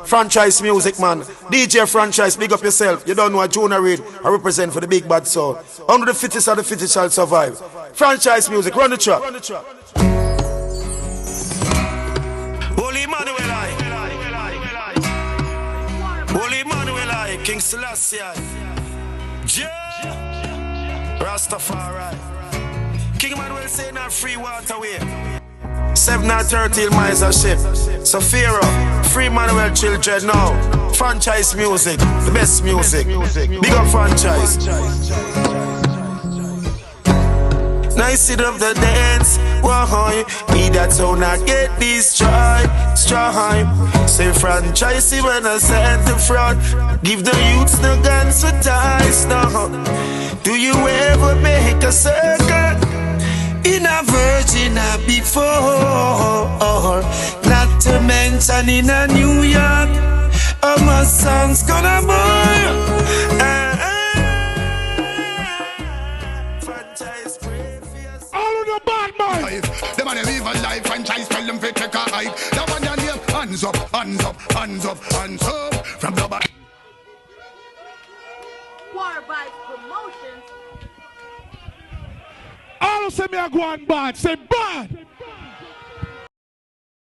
Franchyze music, man. DJ Franchyze, big up yourself. You don't know a Jonah Reid. I represent for the big bad soul. Only the fittest of the fittest shall survive. Franchyze music, run the track. Holy Manuel I. Holy Manuel I. King Selassie I. Rastafari. King Manuel say not free water way. 7 or 13 miles a ship. Safira, free Manuel children now. Franchyze music, the best music. Big up Franchyze. Nice it up the dance, why? Me that's how I get this stride. Say Franchyze when I send the front. Give the youths the guns for ties now. Do you ever make a circle? In a virgin before, not to mention in a New York, my son's gonna burn. All of the bad man. The man live a life, Franchyze tell them to take a hike. The one that name, hands up, hands up, hands up, hands up. From the back. War by promotions. All of them are going bad. Say bad.